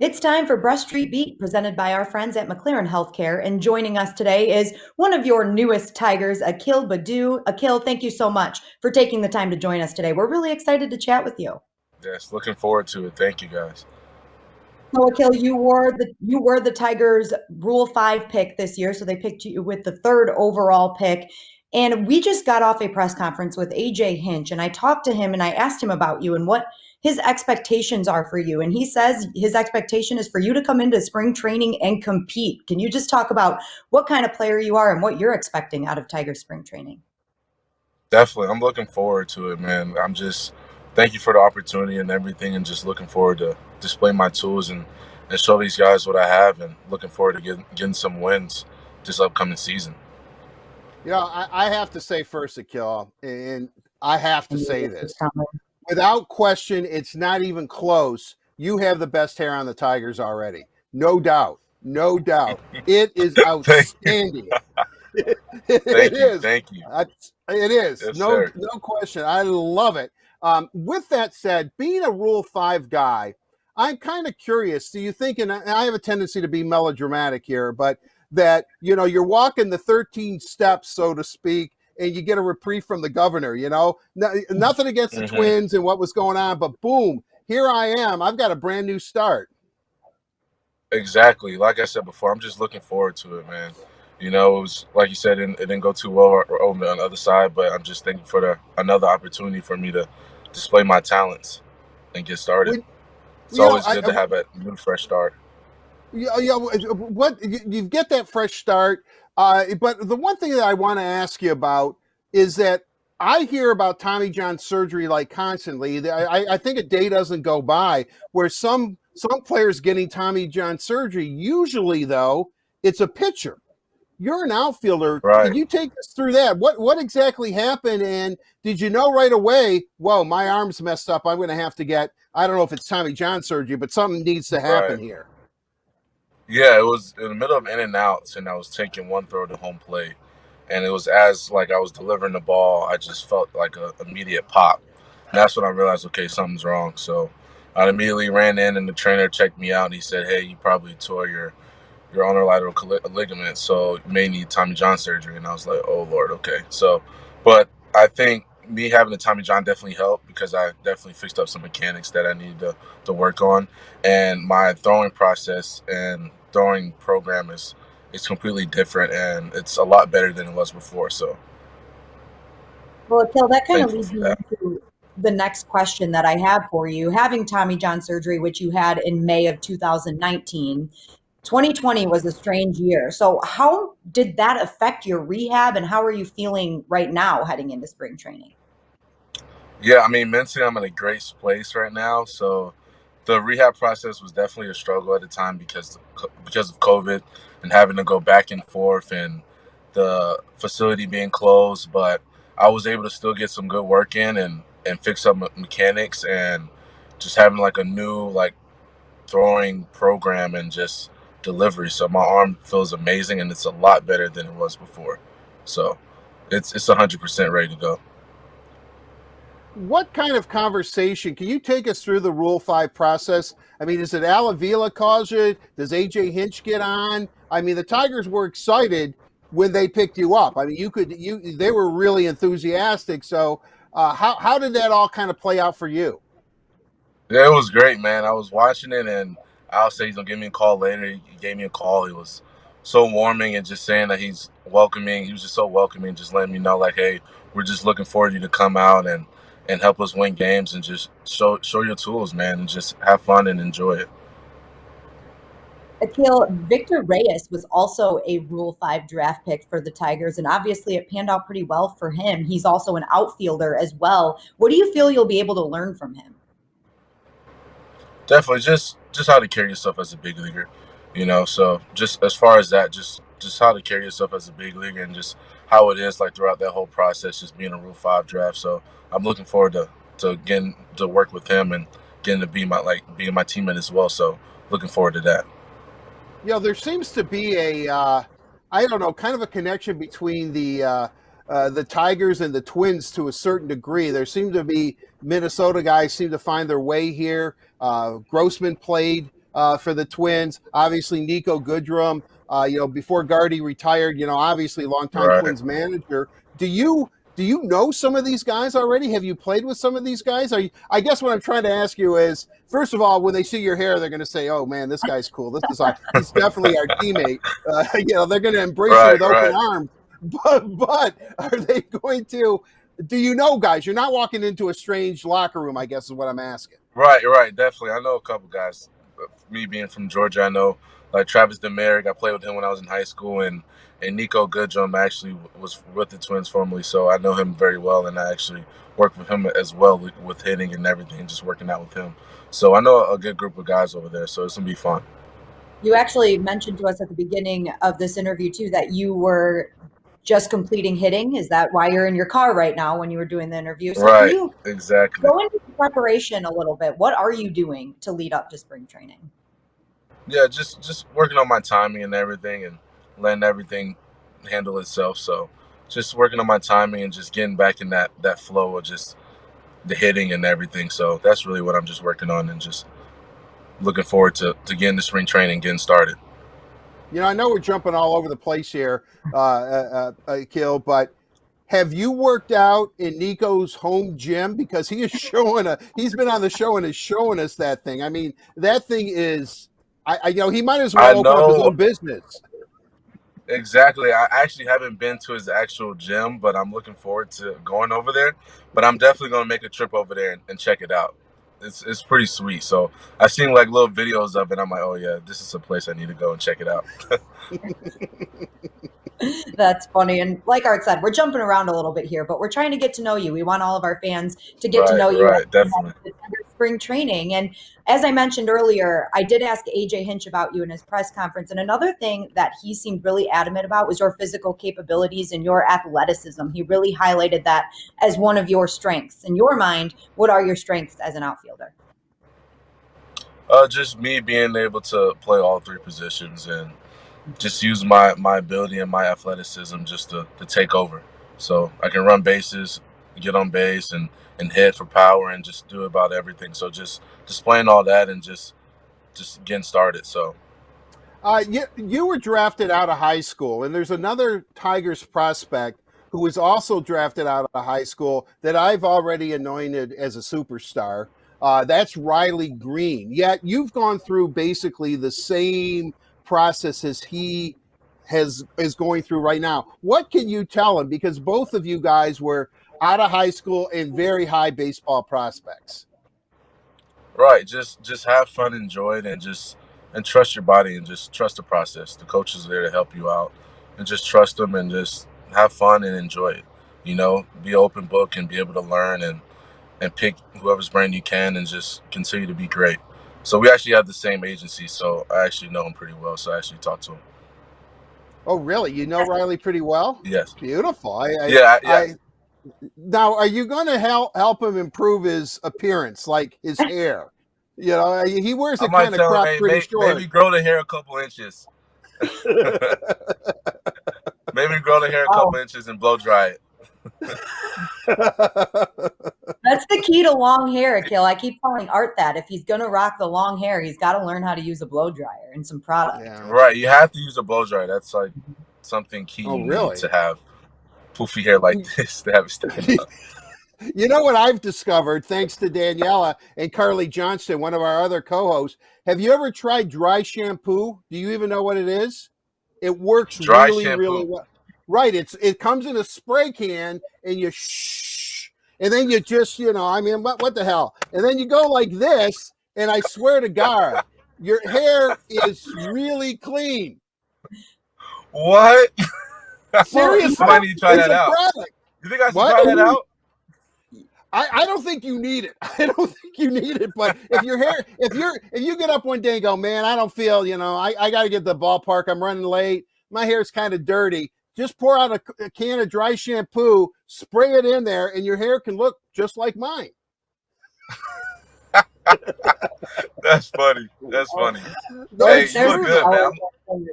It's time for Brush Street Beat, presented by our friends at McLaren Health Care. And joining us today is one of your newest Tigers, Akil Baddoo. Akil, thank you so much for taking the time to join us today. We're really excited to chat with you. Yes, looking forward to it. Thank you, guys. So, Akil, you were the Tigers' Rule 5 pick this year, so they picked you with the third overall pick. And we just got off a press conference with AJ Hinch, and I talked to him and I asked him about you and what his expectations are for you. And he says his expectation is for you to come into spring training and compete. Can you just talk about what kind of player you are and what you're expecting out of Tiger spring training? Definitely, I'm looking forward to it, man. Thank you for the opportunity and everything, and just looking forward to display my tools and show these guys what I have, and looking forward to getting some wins this upcoming season. I have to say first, Akil, and I have I to knew say this was this. coming. Without question, it's not even close. You have the best hair on the Tigers already. No doubt. No doubt. It is thank you, outstanding. It thank you, is. thank you. It is. Yes, No, sir. no question. I love it. With that said, being a Rule 5 guy, I'm kind of curious. Do you think, and I have a tendency to be melodramatic here, but that, you're walking the 13 steps, so to speak, and you get a reprieve from the governor, Nothing against the hmm Twins and what was going on, but boom, here I am. I've got a brand new start. Exactly. Like I said before, I'm just looking forward to it, man. It was like you said, it didn't go too well or on the other side, but I'm just thankful for another opportunity for me to display my talents and get started. When, It's you know, always I, good to have a new, fresh start. what you get that fresh start. But the one thing that I want to ask you about is that I hear about Tommy John surgery like constantly. I think a day doesn't go by where some players getting Tommy John surgery. Usually, though, it's a pitcher. You're an outfielder. Can Right. you take us through that? What exactly happened? And did you know right away? Whoa, my arm's messed up. I'm going to have to get. I don't know if it's Tommy John surgery, but something needs to Right. happen here. Yeah, it was in the middle of in and outs, and I was taking one throw to home plate, and it was as like I was delivering the ball, I just felt like a immediate pop, and that's when I realized, okay, something's wrong. So I immediately ran in, and the trainer checked me out, and he said, "Hey, you probably tore your ulnar lateral ligament, so you may need Tommy John surgery." And I was like, "Oh Lord, okay." So, but I think me having the Tommy John definitely helped because I definitely fixed up some mechanics that I needed to work on, and my throwing process and throwing program is completely different, and it's a lot better than it was before. So Well, Akil, that kind of thankful leads for me that. into the next question that I have for you. Having Tommy John surgery, which you had in May of 2019, 2020 was a strange year. So, how did that affect your rehab, and how are you feeling right now heading into spring training? Yeah, I mean, mentally, I'm in a great place right now. So the rehab process was definitely a struggle at the time because of COVID and having to go back and forth and the facility being closed. But I was able to still get some good work in and fix up mechanics and just having like a new like throwing program and just delivery. So my arm feels amazing and it's a lot better than it was before. So it's 100% ready to go. What kind of conversation can you take us through the Rule 5 process? I mean, is it Al Avila calls you? Does AJ Hinch get on? I mean, the Tigers were excited when they picked you up. I mean, they were really enthusiastic. So, how did that all kind of play out for you? Yeah, it was great, man. I was watching it, and Al said he's gonna give me a call later. He gave me a call. He was so warming and just saying that he's welcoming. He was just so welcoming, just letting me know like, hey, we're just looking for you to come out and help us win games and just show your tools, man, and just have fun and enjoy it. Akil, Victor Reyes was also a Rule 5 draft pick for the Tigers, and obviously it panned out pretty well for him. He's also an outfielder as well. What do you feel you'll be able to learn from him? Definitely, just how to carry yourself as a big leaguer, So just as far as that, just how to carry yourself as a big leaguer and just how it is like throughout that whole process, just being a Rule 5 draft. So I'm looking forward to getting to work with him and getting to be being my teammate as well. So looking forward to that. There seems to be I don't know, kind of a connection between the Tigers and the Twins to a certain degree. There seem to be Minnesota guys seem to find their way here. Grossman played for the Twins. Obviously, Nico Goodrum, before Gardy retired, obviously longtime Right. Twins manager. Do you know some of these guys already? Have you played with some of these guys? I guess what I'm trying to ask you is, first of all, when they see your hair, they're going to say, "Oh man, this guy's cool. He's definitely our teammate." They're going to embrace you with open arms. But are they going to? Do you know guys? You're not walking into a strange locker room, I guess is what I'm asking. Right, definitely. I know a couple guys. Me being from Georgia, I know like Travis Demerick. I played with him when I was in high school, and Nico Goodrum actually was with the Twins formerly, so I know him very well, and I actually worked with him as well with hitting and everything, just working out with him. So I know a good group of guys over there, so it's gonna be fun. You actually mentioned to us at the beginning of this interview too that you were just completing hitting. Is that why you're in your car right now when you were doing the interview? So Right, can you exactly. go into preparation a little bit? What are you doing to lead up to spring training? Yeah, just working on my timing and everything, and letting everything handle itself. So just working on my timing and just getting back in that flow of just the hitting and everything. So that's really what I'm just working on, and just looking forward to getting to spring training, getting started. I know we're jumping all over the place here, Akil, but have you worked out in Nico's home gym? Because he is he's been on the show and is showing us that thing. I mean, that thing is, he might as well open up his own business. Exactly. I actually haven't been to his actual gym, but I'm looking forward to going over there. But I'm definitely going to make a trip over there and check it out. It's pretty sweet. So I've seen like little videos of it. I'm like, oh yeah, this is a place I need to go and check it out. That's funny. And like Art said, we're jumping around a little bit here, but we're trying to get to know you. We want all of our fans to get to know you. Right, definitely. Spring training. And as I mentioned earlier, I did ask AJ Hinch about you in his press conference. And another thing that he seemed really adamant about was your physical capabilities and your athleticism. He really highlighted that as one of your strengths. In your mind, what are your strengths as an outfielder? Just me being able to play all three positions and just use my ability and my athleticism just to take over. So I can run bases, get on base, and hit for power, and just do about everything. So just playing all that and just getting started. So you were drafted out of high school, and there's another Tigers prospect who was also drafted out of high school that I've already anointed as a superstar. That's Riley Green. Yet you've gone through basically the same process as he is going through right now. What can you tell him? Because both of you guys were out of high school and very high baseball prospects. Right. Just have fun, enjoy it, and trust your body, and just trust the process. The coaches are there to help you out, and just trust them, and just have fun and enjoy it. Be an open book and be able to learn and pick whoever's brain you can, and just continue to be great. So we actually have the same agency, so I actually know him pretty well. So I actually talked to him. Oh, really? You know Riley pretty well? Yes. Beautiful. Yeah. Now, are you going to help him improve his appearance, like his hair? He wears it kind of cropped pretty short. Maybe grow the hair a couple inches. Maybe grow the hair a couple inches and blow dry it. That's the key to long hair, Akil. I keep telling Art that if he's going to rock the long hair, he's got to learn how to use a blow dryer and some product. Yeah. Right. You have to use a blow dryer. That's like something key need to have poofy hair like this to have it stand up. You know what I've discovered, thanks to Daniella and Carly Johnston, one of our other co-hosts? Have you ever tried dry shampoo? Do you even know what it is? It works really well. Right. It comes in a spray can, and you and then you just, what the hell? And then you go like this, and I swear to God, your hair is really clean. What? Seriously, I need to try that out. Product. You think I should try that out? I don't think you need it. I don't think you need it. But if you get up one day and go, man, I don't feel, I got to get to the ballpark. I'm running late. My hair's kind of dirty. Just pour out a can of dry shampoo, spray it in there, and your hair can look just like mine. That's funny. Hey, you look good, man.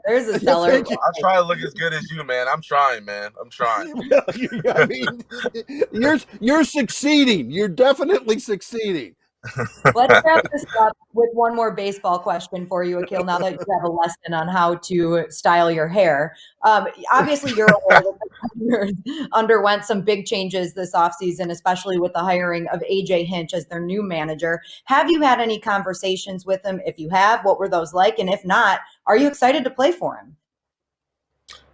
There's a seller. I'll try to look as good as you, man. I'm trying, man. I'm trying. I mean, you're succeeding. You're definitely succeeding. Let's wrap this up with one more baseball question for you, Akil, now that you have a lesson on how to style your hair. Obviously, you're aware that the Tigers underwent some big changes this offseason, especially with the hiring of AJ Hinch as their new manager. Have you had any conversations with him? If you have, what were those like? And if not, are you excited to play for him?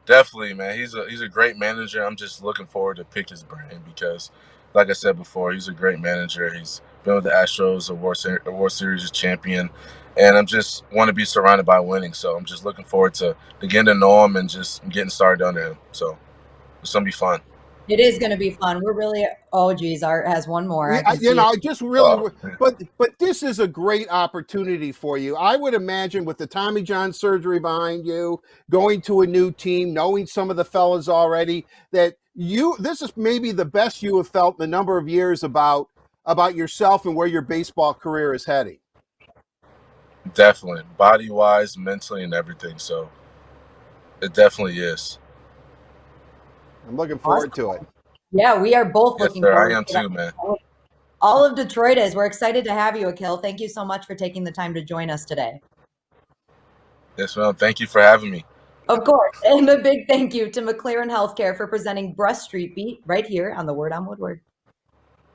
Definitely, man. He's a great manager. I'm just looking forward to pick his brain because, like I said before, he's a great manager. He's been with the Astros, a World Series champion, and I'm just want to be surrounded by winning. So I'm just looking forward to getting to know him and just getting started under him. So it's gonna be fun. It is going to be fun. We're really, oh, geez, Art has one more. I can You see it. know, just really, but this is a great opportunity for you. I would imagine with the Tommy John surgery behind you, going to a new team, knowing some of the fellas already, that this is maybe the best you have felt in a number of years about yourself and where your baseball career is heading. Definitely, body wise, mentally, and everything. So it definitely is. I'm looking forward to it. Yeah, we are both Yes, looking sir. forward I am to that. too, man. All of Detroit is. We're excited to have you, Akil. Thank you so much for taking the time to join us today. Yes, ma'am. Thank you for having me. Of course. And a big thank you to McLaren Health Care for presenting Brush Street Beat right here on the Word on Woodward.